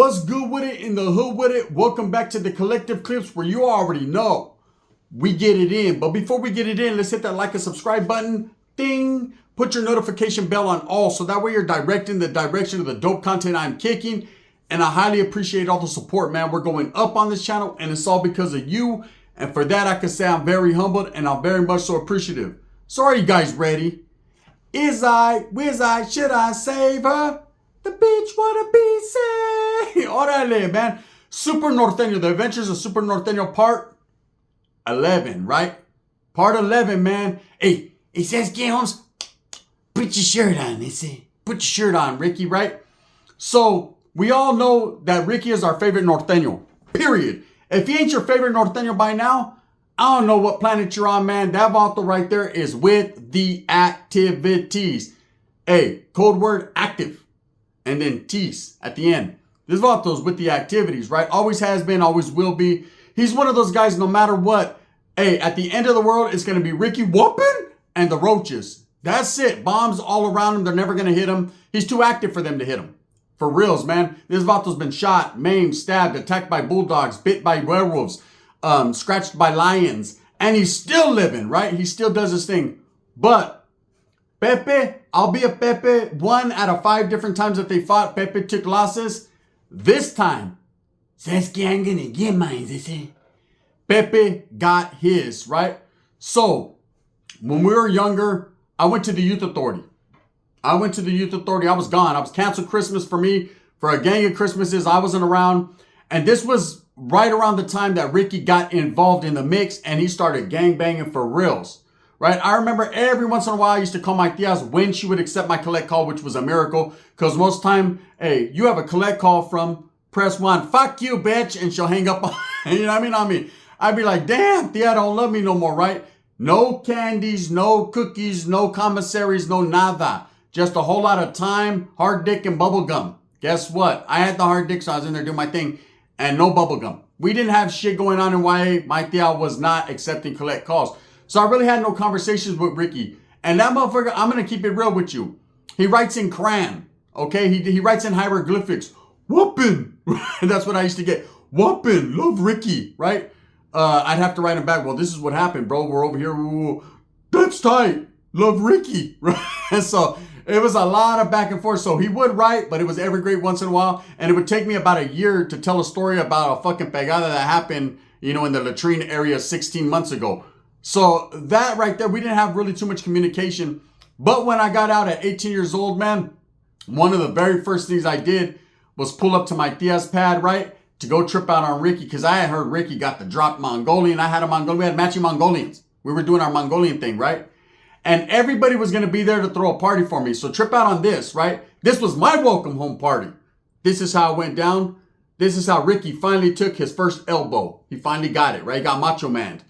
What's good with it in the hood with it? Welcome back to the Collective Clips where you already know we get it in. But before we get it in, let's hit that like and subscribe button. Ding! Put your notification bell on all so that way you're directing the direction of the dope content I'm kicking. And I highly appreciate all the support, man. We're going up on this channel and it's all because of you. And for that, I can say I'm very humbled and I'm very much so appreciative. So are you guys ready? Should I save her? The bitch wanna be saved. Orale, man. Super Norteno, The Adventures of Super Norteno Part 11, right? Part 11, man. Hey, it says, get Holmes, put your shirt on. They say, put your shirt on, Ricky, right? So, we all know that Ricky is our favorite Norteno, period. If he ain't your favorite Norteno by now, I don't know what planet you're on, man. That vato right there is with the activities. Hey, code word active. And then tease at the end. This vato's with the activities, right? Always has been, always will be. He's one of those guys, no matter what. Hey, at the end of the world, it's going to be Ricky whooping and the roaches. That's it. Bombs all around him. They're never going to hit him. He's too active for them to hit him. For reals, man. This vato's been shot, maimed, stabbed, attacked by bulldogs, bit by werewolves, scratched by lions. And he's still living, right? He still does his thing. But Pepe, I'll be a Pepe 1 out of 5 different times that they fought. Pepe took losses. This time, says que I'm gonna get mine, they say. Pepe got his, right? So, when we were younger, I went to the youth authority. I was gone. I was canceled Christmas for me. For a gang of Christmases, I wasn't around. And this was right around the time that Ricky got involved in the mix and he started gang banging for reals. Right? I remember every once in a while I used to call my tias when she would accept my collect call, which was a miracle. Because most time, hey, you have a collect call from press 1. Fuck you, bitch. And she'll hang up. You know what I mean? I'd be like, damn, tia don't love me no more, right? No candies, no cookies, no commissaries, no nada. Just a whole lot of time, hard dick, and bubble gum. Guess what? I had the hard dick, so I was in there doing my thing. And no bubble gum. We didn't have shit going on in YA. My tia was not accepting collect calls. So I really had no conversations with Ricky. And that motherfucker, I'm going to keep it real with you. He writes in crayon. Okay? He writes in hieroglyphics. Whoopin'. That's what I used to get. Whoopin'. Love Ricky. Right? I'd have to write him back. Well, this is what happened, bro. We're over here. Ooh, that's tight. Love Ricky. Right? And so it was a lot of back and forth. So he would write, but it was every great once in a while. And it would take me about a year to tell a story about a fucking pegada that happened, you know, in the latrine area 16 months ago. So that right there, we didn't have really too much communication. But when I got out at 18 years old, man, one of the very first things I did was pull up to my tia's pad, right? To go trip out on Ricky. Because I had heard Ricky got the drop Mongolian. I had a Mongolian. We had matching Mongolians. We were doing our Mongolian thing, right? And everybody was going to be there to throw a party for me. So trip out on this, right? This was my welcome home party. This is how it went down. This is how Ricky finally took his first elbow. He finally got it, right? He got macho man.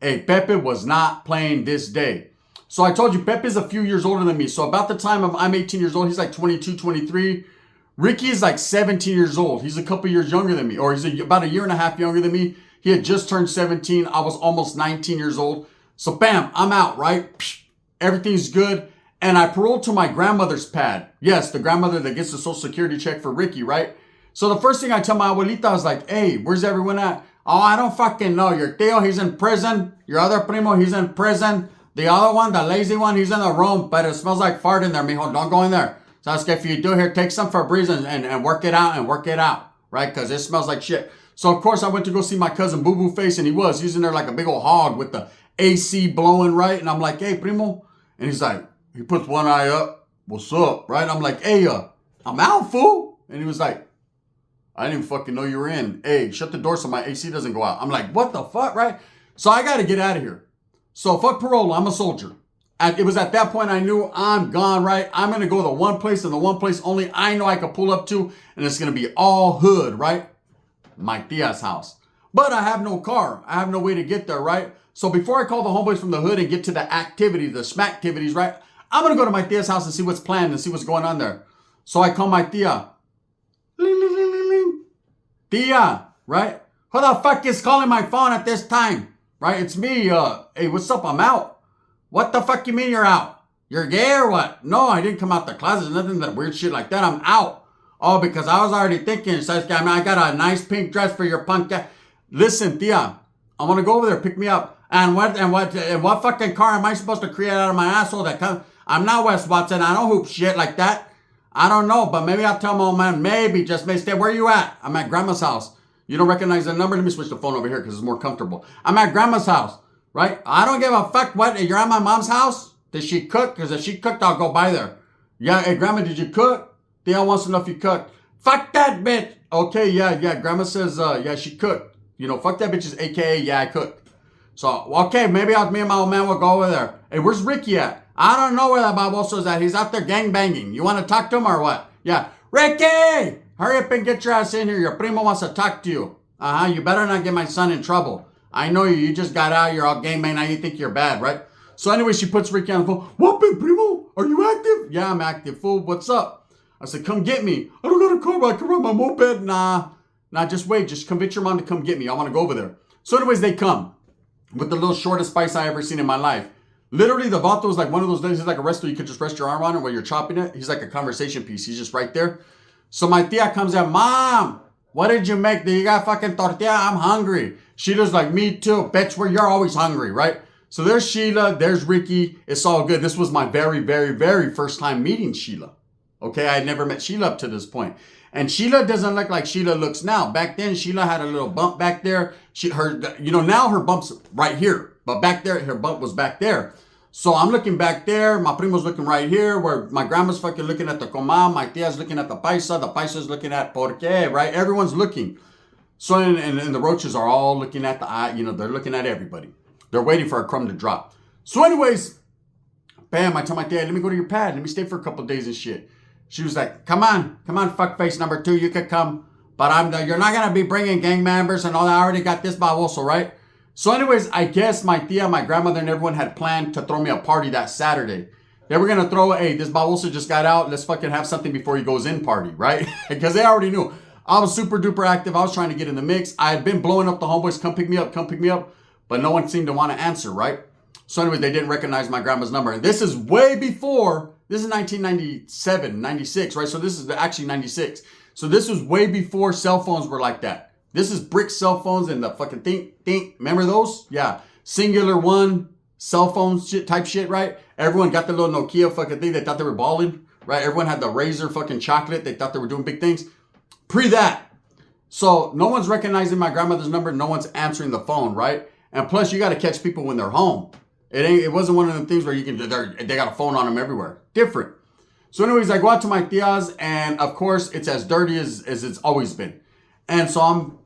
Hey, Pepe was not playing this day. So I told you, Pepe's a few years older than me. So about the time I'm 18 years old, he's like 22, 23. Ricky is like 17 years old. He's a couple years younger than me. Or he's about a year and a half younger than me. He had just turned 17. I was almost 19 years old. So bam, I'm out, right? Psh, everything's good. And I paroled to my grandmother's pad. Yes, the grandmother that gets the social security check for Ricky, right? So the first thing I tell my abuelita, I was like, hey, where's everyone at? Oh, I don't fucking know. Your tío, he's in prison. Your other primo, he's in prison. The other one, the lazy one, he's in the room, but it smells like fart in there, mijo. Don't go in there. So I was like, if you do here, take some Febreze and work it out, right? Because it smells like shit. So, of course, I went to go see my cousin Boo Boo Face, and he's in there like a big old hog with the AC blowing, right? And I'm like, hey, primo. And he's like, he puts one eye up. What's up, right? I'm like, hey, I'm out, fool. And he was like, I didn't even fucking know you were in. Hey, shut the door so my AC doesn't go out. I'm like, what the fuck, right? So I got to get out of here. So fuck parole. I'm a soldier. It was at that point I knew I'm gone, right? I'm going to go to the one place and the one place only I know I can pull up to. And it's going to be all hood, right? My tia's house. But I have no car. I have no way to get there, right? So before I call the homeboys from the hood and get to the activity, the smack activities, right? I'm going to go to my tia's house and see what's planned and see what's going on there. So I call my tia. Tia, right? Who the fuck is calling my phone at this time? Right? It's me. Hey, what's up? I'm out. What the fuck you mean you're out? You're gay or what? No, I didn't come out the closet. Nothing that weird shit like that. I'm out. Oh, because I was already thinking, I got a nice pink dress for your punk guy. Listen, Tia, I want to go over there, pick me up. And what fucking car am I supposed to create out of my asshole that comes? I'm not Wes Watson. I don't hoop shit like that. I don't know, but maybe I'll tell my old man, maybe, just may stay. Where you at? I'm at grandma's house. You don't recognize the number? Let me switch the phone over here because it's more comfortable. I'm at grandma's house, right? I don't give a fuck what. You're at my mom's house? Did she cook? Because if she cooked, I'll go by there. Yeah, hey, grandma, did you cook? Tia wants to know if you cooked. Fuck that bitch. Okay, yeah. Grandma says, yeah, she cooked. You know, fuck that bitch is AKA, yeah, I cooked. So, okay, maybe me and my old man will go over there. Hey, where's Ricky at? I don't know where that baboso's at. He's out there gang banging. You want to talk to him or what? Yeah. Ricky! Hurry up and get your ass in here. Your primo wants to talk to you. You better not get my son in trouble. I know you. You just got out. You're all gang bang. Now you think you're bad, right? So anyway, she puts Ricky on the phone. What, big primo? Are you active? Yeah, I'm active, fool. What's up? I said, come get me. I don't got a car, but I can ride my moped. Nah, just wait. Just convince your mom to come get me. I want to go over there. So anyways, they come with the little shortest spice I ever seen in my life. Literally, the vato is like one of those days. He's like a wrestler. You could just rest your arm on it while you're chopping it. He's like a conversation piece. He's just right there. So my tia comes out, Mom, what did you make? Do you got fucking tortilla? I'm hungry. Sheila's like, me too. Bitch, where you're always hungry, right? So there's Sheila. There's Ricky. It's all good. This was my very, very, very first time meeting Sheila. Okay, I had never met Sheila up to this point. And Sheila doesn't look like Sheila looks now. Back then, Sheila had a little bump back there. Now her bump's right here. But back there, her bump was back there. So I'm looking back there. My primo's looking right here, where my grandma's fucking looking at the comal. My tia's looking at the paisa. The paisa's looking at por qué, right? Everyone's looking. So, and the roaches are all looking at the eye. You know, they're looking at everybody. They're waiting for a crumb to drop. So anyways, bam, I tell my tia, let me go to your pad. Let me stay for a couple of days and shit. She was like, come on, fuckface number 2. You could come. But you're not going to be bringing gang members and all that. I already got this baboso, right? So anyways, I guess my tia, my grandmother, and everyone had planned to throw me a party that Saturday. They were going to throw, hey, this baboso just got out. Let's fucking have something before he goes in party, right? Because they already knew. I was super duper active. I was trying to get in the mix. I had been blowing up the homeboys, come pick me up. But no one seemed to want to answer, right? So anyways, they didn't recognize my grandma's number. And this is way before, this is 1997, 96, right? So this is actually 96. So this was way before cell phones were like that. This is brick cell phones and the fucking think. Remember those? Yeah. Singular one cell phone shit type shit, right? Everyone got the little Nokia fucking thing. They thought they were balling, right? Everyone had the Razor fucking chocolate. They thought they were doing big things. Pre that. So no one's recognizing my grandmother's number. No one's answering the phone, right? And plus you got to catch people when they're home. It wasn't one of them things where they got a phone on them everywhere. Different. So anyways, I go out to my tia's and of course it's as dirty as it's always been. And so I'm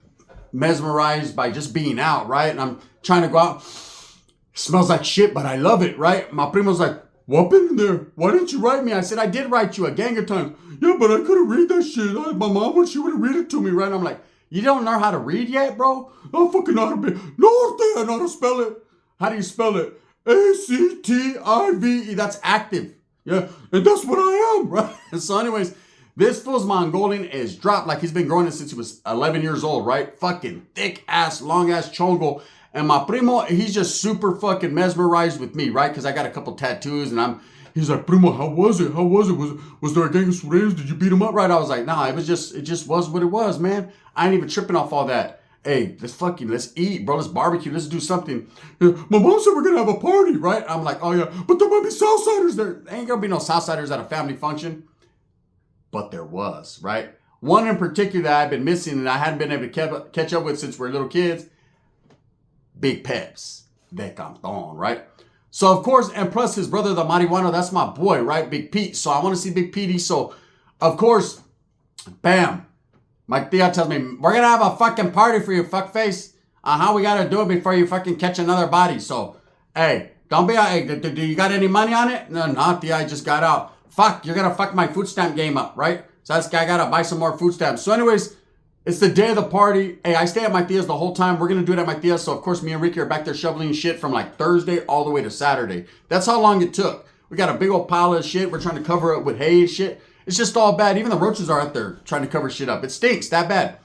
mesmerized by just being out, right? And I'm trying to go out. It smells like shit, but I love it, right? My primo's like, what in there? Why didn't you write me? I said, I did write you a gang of times. Yeah, but I couldn't read that shit. My mom, she wouldn't read it to me, right? And I'm like, you don't know how to read yet, bro? I fucking know how to be. Norteno, I know how to spell it. How do you spell it? ACTIVE. That's active. Yeah, and that's what I am, right? And so anyways, this fool's Mongolian is dropped like he's been growing it since he was 11 years old, right? Fucking thick ass, long ass chongo. And my primo, he's just super fucking mesmerized with me, right? Because I got a couple tattoos and he's like, primo, how was it? Was there a gang of sureños? Did you beat him up? Right? I was like, nah, it just was what it was, man. I ain't even tripping off all that. Hey, let's eat, bro. Let's barbecue. Let's do something. My mom said we're going to have a party, right? I'm like, oh yeah, but there might be Southsiders there. There ain't going to be no Southsiders at a family function. But there was, right? One in particular that I've been missing and I hadn't been able to catch up with since we're little kids. Big Peps. De Canton, right? So, of course, and plus his brother, the Marihuano, that's my boy, right? Big Pete. So, I want to see Big Petey. So, of course, bam. My tia tells me, we're going to have a fucking party for you, fuckface. We got to do it before you fucking catch another body. So, hey, don't be, do you got any money on it? No, tia, I just got out. Fuck, you're going to fuck my food stamp game up, right? So that's I got to buy some more food stamps. So anyways, it's the day of the party. Hey, I stay at my tia's the whole time. We're going to do it at my tia's. So of course, me and Ricky are back there shoveling shit from like Thursday all the way to Saturday. That's how long it took. We got a big old pile of shit. We're trying to cover it with hay and shit. It's just all bad. Even the roaches are out there trying to cover shit up. It stinks that bad.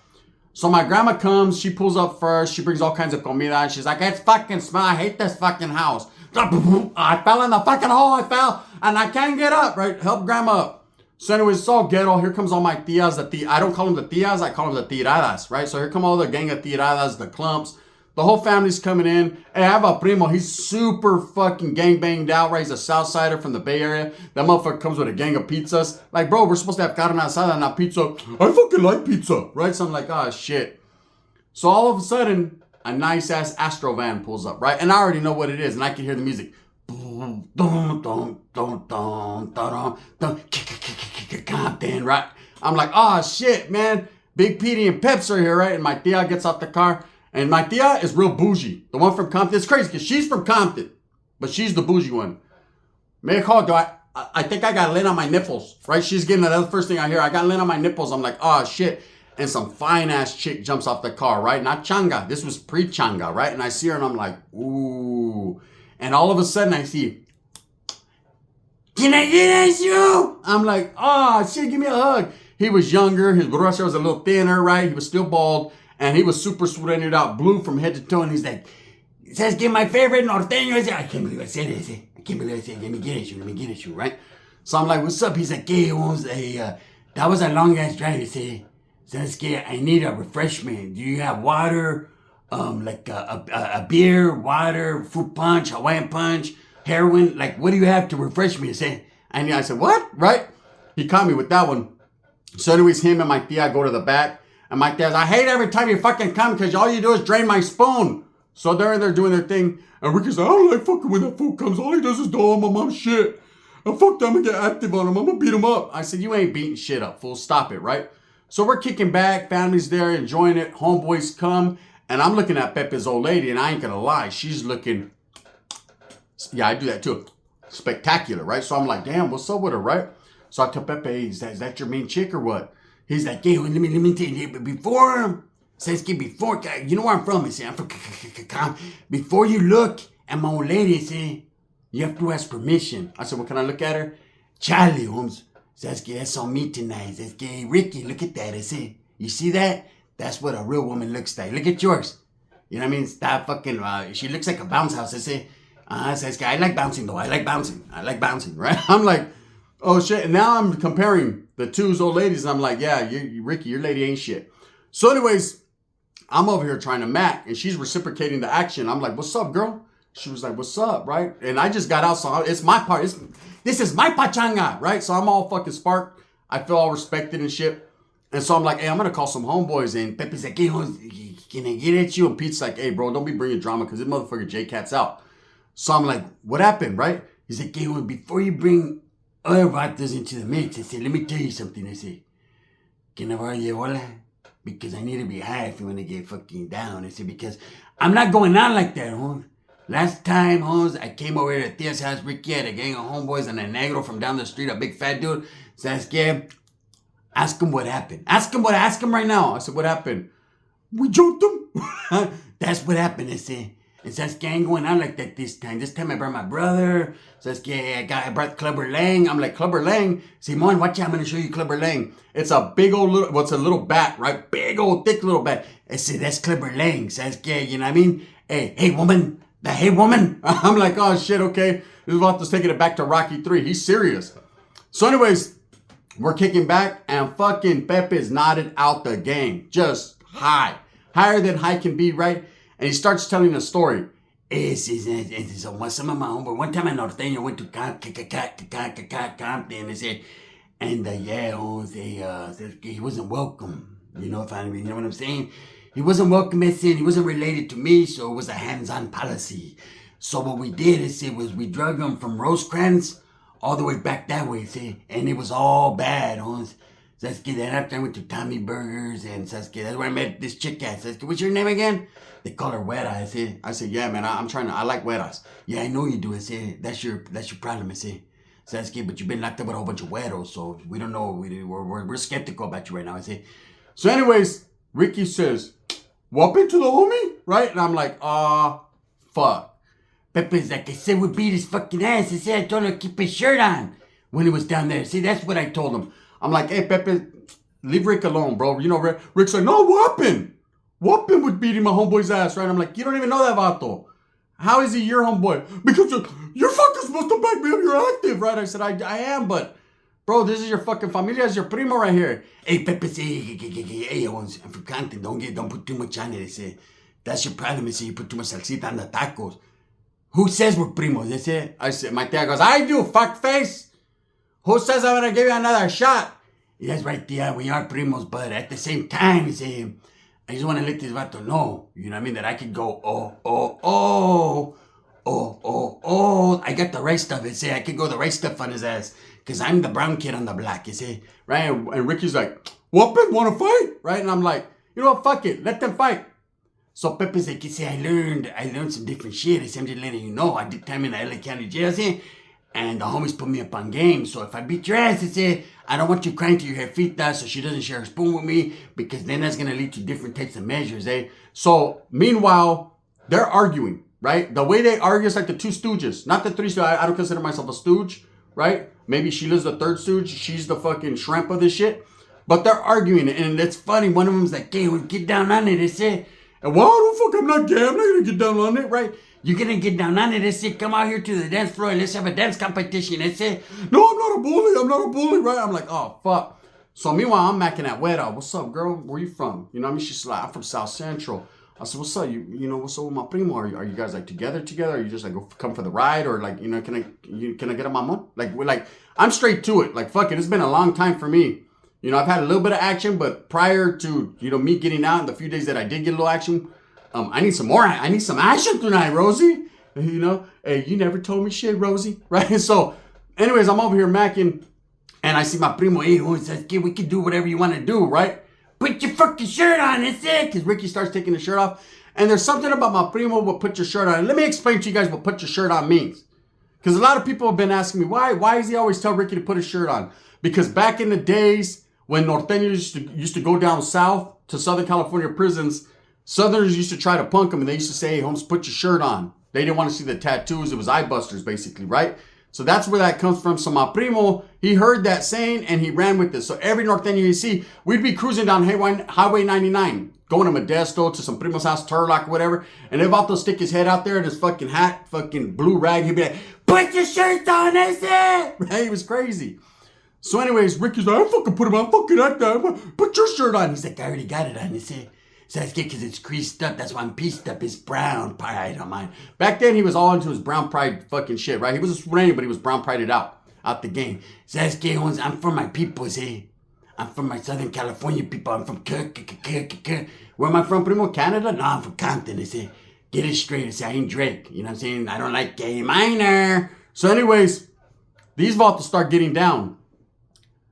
So my grandma comes. She pulls up first. She brings all kinds of comida. And she's like, it's fucking smell. I hate this fucking house. I fell in the fucking hole. I fell and I can't get up, right? Help grandma up. So anyways, it's all ghetto. Here comes all my tias. I don't call them the tias. I call them the tiradas, right? So here come all the gang of tiradas, the clumps. The whole family's coming in. Hey, I have a primo. He's super fucking gang banged out, right? He's a South Sider from the Bay Area. That motherfucker comes with a gang of pizzas. Like, bro, we're supposed to have carne asada, not pizza. I fucking like pizza, right? So I'm like, oh, shit. So all of a sudden, a nice-ass Astro van pulls up, right? And I already know what it is, and I can hear the music. Compton, right? I'm like, oh shit, man. Big Petey and Peps are here, right? And my tia gets out the car. And my tia is real bougie. The one from Compton. It's crazy because she's from Compton. But she's the bougie one. May call, do I think I got lint on my nipples, right? She's getting that. That's the first thing I hear. I got lint on my nipples. I'm like, oh shit. And some fine ass chick jumps off the car, right? Not changa. This was pre-changa, right? And I see her and I'm like, ooh. And all of a sudden I see, can I get at you? I'm like, oh shit, give me a hug. He was younger. His brother was a little thinner, right? He was still bald. And he was super sweated out, blue from head to toe. And he's like, says, get my favorite Norteno. I said, I can't believe I said it. I can't believe I said, let me get at you, right? So I'm like, what's up? He's like, hey, that was a long ass drive. He said, Sasuke, I need a refreshment. Do you have water? Like a beer, water, fruit punch, Hawaiian punch, heroin? Like, what do you have to refresh me? I said, what? Right? He caught me with that one. So anyways, him and my tia go to the back. And my dad's, I hate every time you fucking come because all you do is drain my spoon. So they're in there doing their thing. And Ricky's like, I don't like fucking when that fool comes. All he does is do my mom's shit. And fuck that, I'm going to get active on him. I'm going to beat him up. I said, you ain't beating shit up, fool. Stop it, right? So we're kicking back. Family's there enjoying it. Homeboys come. And I'm looking at Pepe's old lady. And I ain't going to lie. She's looking, yeah, I do that too. Spectacular, right? So I'm like, damn, what's up with her, right? So I tell Pepe, hey, is that your main chick or what? He's like, hey, let me tell you, before, you know where I'm from, he said, I'm from, before you look at my old lady, he said, you have to ask permission. I said, well, can I look at her? Charlie, Holmes, says, that's on me tonight. Says, hey, Ricky, look at that. I said, you see that? That's what a real woman looks like. Look at yours. You know what I mean? Stop fucking, she looks like a bounce house. I say, says, I like bouncing though. I like bouncing, right? I'm like, oh shit. And now I'm comparing the two's old ladies. And I'm like, yeah, Ricky, your lady ain't shit. So anyways, I'm over here trying to mac and she's reciprocating the action. I'm like, what's up, girl? She was like, what's up, right? And I just got out, so it's my part. This is my pachanga, right? So I'm all fucking sparked. I feel all respected and shit. And so I'm like, hey, I'm going to call some homeboys. And Pepe's like, hey, can I get at you? And Pete's like, hey, bro, don't be bringing drama because this motherfucker J-Cat's out. So I'm like, what happened, right? He's like, hey, before you bring other vatos into the mix, I said, let me tell you something. I said, can I borrow your wallet? Because I need to be high if you want to get fucking down. I said, because I'm not going out like that, Holmes. Last time, Holmes, I came over here to Tia's house. Ricky had a gang of homeboys and a negro from down the street, a big fat dude. Says, ask him what happened. Ask him right now. I said, what happened? We jumped him. That's what happened, I said. And Sasuke, I ain't going out like that this time. This time I brought my brother. Sasuke, I brought Clubber Lang. I'm like, Clubber Lang? Simon, watch out, I'm going to show you Clubber Lang. It's a big old little, it's a little bat, right? Big old, thick little bat. I said, that's Clubber Lang, Sasuke, you know what I mean? Hey, woman. Hey, woman. I'm like, oh, shit, okay. This is about to taking it back to Rocky 3. He's serious. So anyways, we're kicking back and fucking Pepe's knotted out the game. Just high. Higher than high can be, right? And he starts telling a story. So some of my homeboy, one time in Norteno went to Cant, and they said, and he wasn't welcome. You know what I'm saying? He wasn't welcome, I said, he wasn't related to me, so it was a hands-on policy. So what we did, I said, was we drug him from Rosecrans all the way back that way, see? And it was all bad, Holmes. Sasuke, then after I went to Tommy Burgers, and Sasuke, that's where I met this chick at. Sasuke, what's your name again? They call her Huera. I said, yeah, man, I like Hueras. Yeah, I know you do. I said, that's your problem. I said, Sasuke, but you've been locked up with a whole bunch of Hueros, so we don't know. We're skeptical about you right now. I said, so anyways, Ricky says, whoop into the homie, right? And I'm like, fuck. Pepe's like, I said we beat his fucking ass. I said I told him to keep his shirt on when he was down there. See, that's what I told him. I'm like, hey, Pepe, leave Rick alone, bro. You know, Rick's like, no, whooping. Whooping would beating my homeboy's ass, right? I'm like, you don't even know that vato. How is he your homeboy? Because you're fucking supposed to back me up. You're active, right? I said, I am, but Bro, this is your fucking familia, is your primo right here. Hey, Pepe, say, hey, I'm from Cant, don't put too much on it. They say, that's your problem, they say, you put too much salsita on the tacos. Who says we're primos? They say, I said, my tia goes, I do, fuckface. Who says I'm gonna give you another shot? That's right, tia, we are primos, but at the same time, he say, I just want to let this vato know, you know what I mean, that I could go, I got the right stuff, he say, I could go the right stuff on his ass, because I'm the brown kid on the black, you see, right? And Ricky's like, whoopin', want to fight? Right? And I'm like, you know what, fuck it, let them fight. So Pepe's like, you see, I learned some different shit. I said, I'm just letting you know. I did time in the LA County jail, see? And the homies put me up on game. So if I beat your ass, I say, I don't want you crying to your jefita so she doesn't share a spoon with me, because then that's going to lead to different types of measures, eh? So meanwhile, they're arguing, right? The way they argue is like the two stooges, not the three stooges. I don't consider myself a stooge, right? Maybe Sheila's the third stooge. She's the fucking shrimp of this shit. But they're arguing, and it's funny. One of them's like, hey, we'll get down on it, they say. And well, the fuck, I'm not gay. I'm not going to get down on it, right? You're going to get down on it. They say, come out here to the dance floor and let's have a dance competition. They say, no, I'm not a bully. I'm not a bully, right? I'm like, oh, fuck. So meanwhile, I'm macking at Weta. What's up, girl? Where you from? You know what I mean? She's like, I'm from South Central. I said, what's up? You know, what's up with my primo? Are you guys like together? Are you just like come for the ride? Or like, you know, can I get a mamon? Like, I'm straight to it. Like, fuck it. It's been a long time for me. You know, I've had a little bit of action, but prior to, you know, me getting out and the few days that I did get a little action, I need some more. I need some action tonight, Rosie. You know, hey, you never told me shit, Rosie. Right? So, anyways, I'm over here macking, and I see my primo. Hey, who says, kid, we can do whatever you want to do, right? Put your fucking shirt on, that's it. Because Ricky starts taking his shirt off. And there's something about my primo with put your shirt on. Let me explain to you guys what put your shirt on means. Because a lot of people have been asking me, why does he always tell Ricky to put his shirt on? Because back in the days when Norteno used to go down south to Southern California prisons, Southerners used to try to punk him, and they used to say, hey, Holmes, put your shirt on. They didn't want to see the tattoos. It was eye busters, basically, right? So that's where that comes from. So my primo, he heard that saying, and he ran with it. So every Norteno you see, we'd be cruising down Highway 99, going to Modesto, to some primo's house, Turlock, whatever, and if Vato stick his head out there in his fucking hat, fucking blue rag, he'd be like, put your shirt on, that's it! Right? He was crazy. So anyways, Ricky's like, I fucking put him on, fucking like that. Put your shirt on. He's like, I already got it on. He said, so that's good because it's creased up. That's why I'm pieced up. It's brown pride on mine. Back then, he was all into his brown pride fucking shit, right? He was a Spaniard, but he was brown prided out the game. So that's good. I'm from my people, see? I'm from my Southern California people. I'm from Where am I from, primo? Canada? No, I'm from Compton. They say, get it straight. They say, I ain't Drake. You know what I'm saying? I don't like gay minor. So anyways, these vatos start getting down.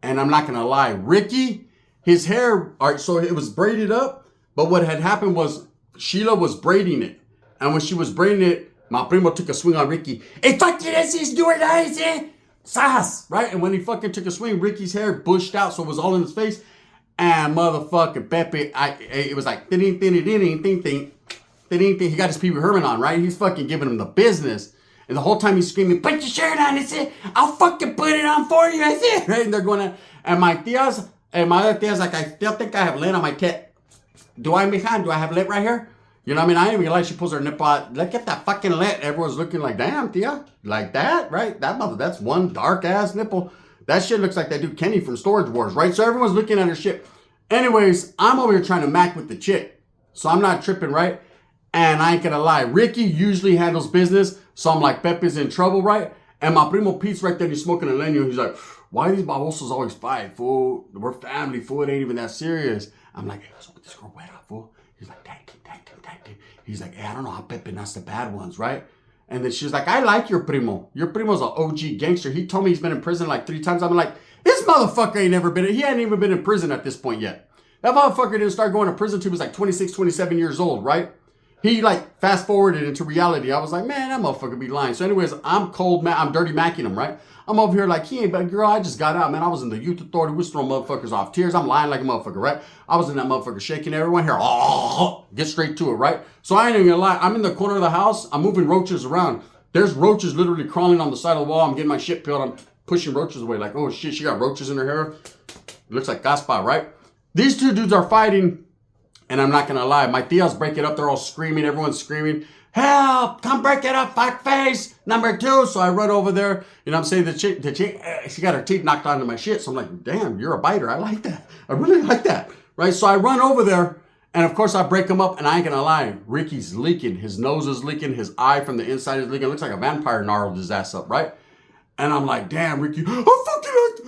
And I'm not going to lie. Ricky, his hair, all right, so it was braided up. But what had happened was Sheila was braiding it. And when she was braiding it, my primo took a swing on Ricky. Hey, fuck you, this is doing nice, eh? Sas, right? And when he fucking took a swing, Ricky's hair bushed out, so it was all in his face. And motherfucking Pepe, it was like, ding, ding, ding, ding, ding, ding, ding, ding. He got his Pee Wee Herman on, right? He's fucking giving him the business. And the whole time he's screaming, put your shirt on, that's it. I'll fucking put it on for you, that's it. Right? And they're going to, and my other tia's like, I still think I have lint on my tit. Do I have lint right here? You know what I mean? I didn't realize she pulls her nipple out. Look at that fucking lint. Everyone's looking like, damn, tia. Like that, right? That's one dark ass nipple. That shit looks like that dude Kenny from Storage Wars, right? So everyone's looking at her shit. Anyways, I'm over here trying to mac with the chick. So I'm not tripping, right? And I ain't gonna lie. Ricky usually handles business. So I'm like, Pepe's in trouble, right? And my primo Pete's right there. He's smoking a leño. He's like, why do these babosos always fight, fool? We're family, fool. It ain't even that serious. I'm like, hey, what's up with this girl wet up, fool? He's like, tag team. He's like, hey, I don't know how Pepe knocks the bad ones, right? And then she's like, I like your primo. Your primo's an OG gangster. He told me he's been in prison like 3 times. I'm like, this motherfucker he hadn't even been in prison at this point yet. That motherfucker didn't start going to prison until he was like 26, 27 years old, right? He like fast forwarded into reality. I was like, man, that motherfucker be lying. So anyways, I'm dirty macking him, right? I'm over here like, he ain't, but girl, I just got out, man. I was in the youth authority. We was throwing motherfuckers off tears. I'm lying like a motherfucker, right? I was in that motherfucker shaking everyone here. Oh, get straight to it, right? So I ain't even gonna lie. I'm in the corner of the house. I'm moving roaches around. There's roaches literally crawling on the side of the wall. I'm getting my shit peeled. I'm pushing roaches away. Like, oh shit, she got roaches in her hair. Looks like Gaspar, right? These two dudes are fighting. And I'm not gonna lie. My tias break it up. They're all screaming. Everyone's screaming. help, come break it up, fuckface, number 2. So I run over there, you know what I'm saying? The chick, she got her teeth knocked onto my shit. So I'm like, damn, you're a biter. I like that. I really like that, right? So I run over there, and of course I break him up, and I ain't gonna lie, Ricky's leaking. His nose is leaking, his eye from the inside is leaking. It looks like a vampire gnarled his ass up, right? And I'm like, damn, Ricky, I fucking hate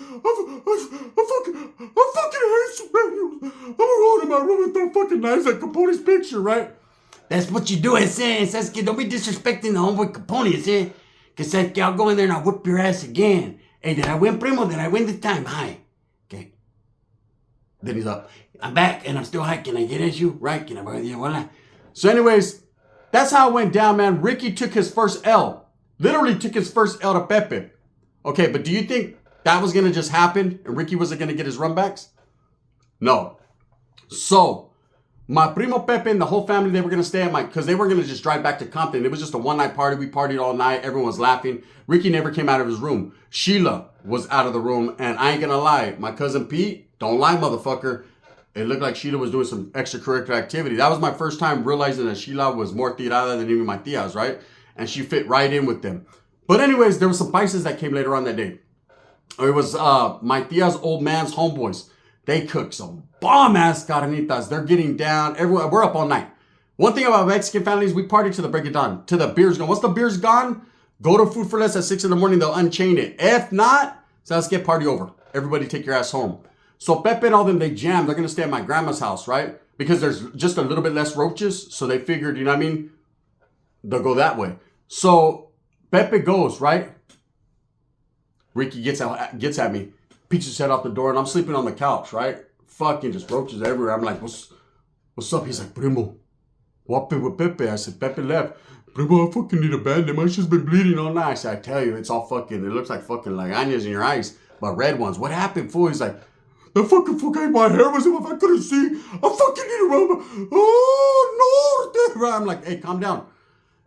superheroes. I'm gonna roll in my room and throw fucking knives at Capone's picture, right? That's what you do, ese. Says que don't be disrespecting the homeboy Capone, ese. Que said que I'll go in there and I'll whip your ass again. Hey, did I win, primo? Did I win this time? Hi. Okay. Then he's up. I'm back and I'm still high. Can I get at you? Right? Can I buy the abuela? So anyways, that's how it went down, man. Ricky took his first L. Literally took his first L to Pepe. Okay, but do you think that was going to just happen and Ricky wasn't going to get his runbacks? No. So, my primo Pepe and the whole family, they were going to stay at because they were going to just drive back to Compton. It was just a one-night party. We partied all night. Everyone was laughing. Ricky never came out of his room. Sheila was out of the room. And I ain't going to lie. My cousin Pete, don't lie, motherfucker. It looked like Sheila was doing some extracurricular activity. That was my first time realizing that Sheila was more tirada than even my tias, right? And she fit right in with them. But anyways, there were some spices that came later on that day. It was my tia's old man's homeboys. They cooked some bomb-ass carnitas. They're getting down. Everyone, we're up all night. One thing about Mexican families, we party to the break of dawn. Till the beer's gone. Once the beer's gone, go to Food for Less at 6 in the morning. They'll unchain it. If not, so let's get party over. Everybody take your ass home. So Pepe and all them, they jammed. They're going to stay at my grandma's house, right? Because there's just a little bit less roaches. So they figured, you know what I mean? They'll go that way. So Pepe goes, right? Ricky gets at me, peeks his head off the door, and I'm sleeping on the couch, right? Fucking just roaches everywhere. I'm like, what's up? He's like, primo, what with Pepe? I said, Pepe left. Primo, I fucking need a band-aid. My shit's been bleeding all night. I said, I tell you, it's all fucking, it looks like fucking like onions in your eyes, but red ones. What happened, fool? He's like, the fucking my hair was if I couldn't see. I fucking need a rubber. Oh, no. I'm like, hey, calm down.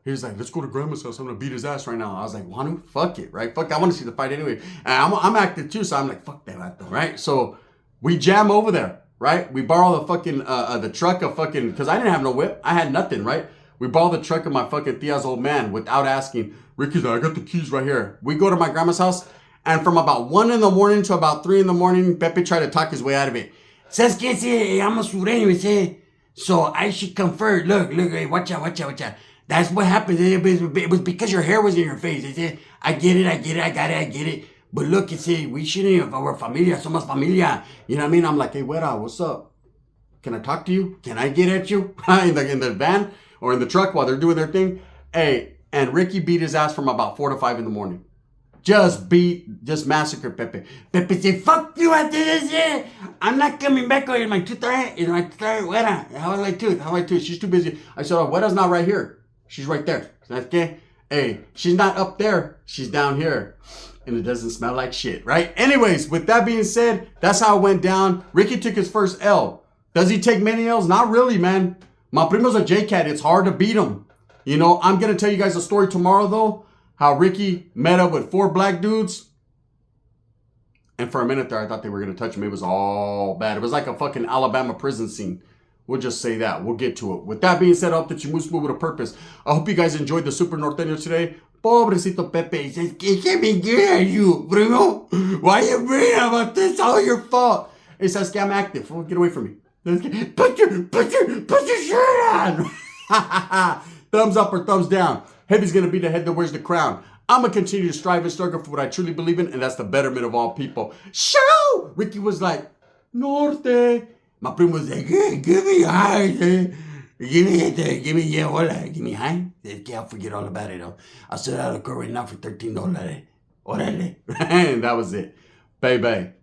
He was like, let's go to grandma's house. I'm going to beat his ass right now. I was like, Wanu, fuck it, right? Fuck, I want to see the fight anyway. And I'm active too, so I'm like, fuck that, right? So we jam over there, right? We borrow the fucking, the truck of fucking, because I didn't have no whip. I had nothing, right? We borrow the truck of my fucking tia's old man without asking. Ricky's like, I got the keys right here. We go to my grandma's house, and from about 1 in the morning to about 3 in the morning, Pepe tried to talk his way out of it. Says que I'm a sureño, say. So I should come first. Look, hey, watch out. That's what happened. It was because your hair was in your face. They said, I get it. But look, you see, we shouldn't have, we're familia, somos familia. You know what I mean? I'm like, hey, Wera, what's up? Can I talk to you? Can I get at you? in the van or in the truck while they're doing their thing? Hey, and Ricky beat his ass from about 4 to 5 in the morning. Just massacred Pepe. Pepe said, fuck you after this shit. I'm not coming back on my tooth, Wera. How my tooth? She's too busy. I said, oh, Wera's not right here. She's right there. Okay? Hey, she's not up there. She's down here. And it doesn't smell like shit, right? Anyways, with that being said, that's how it went down. Ricky took his first L. Does he take many L's? Not really, man. My primo's a J-Cat. It's hard to beat him. You know, I'm going to tell you guys a story tomorrow, though. How Ricky met up with 4 black dudes. And for a minute there, I thought they were going to touch him. It was all bad. It was like a fucking Alabama prison scene. We'll just say that. We'll get to it. With that being said, I hope that you move with a purpose. I hope you guys enjoyed the Super Norteno today. Pobrecito Pepe. He says, ¿Qué me get you, primo? Why are you bragging about this? It's all your fault. He says, I'm active. Get away from me. Put your shirt on. Thumbs up or thumbs down. Heavy's going to be the head that wears the crown. I'm going to continue to strive and struggle for what I truly believe in, and that's the betterment of all people. Show! Ricky was like, Norte. My primo was like, hey, give me high, give me high. I'll forget all about it, though. I'll sell out a car right now for $13. Orale. And that was it. Bye.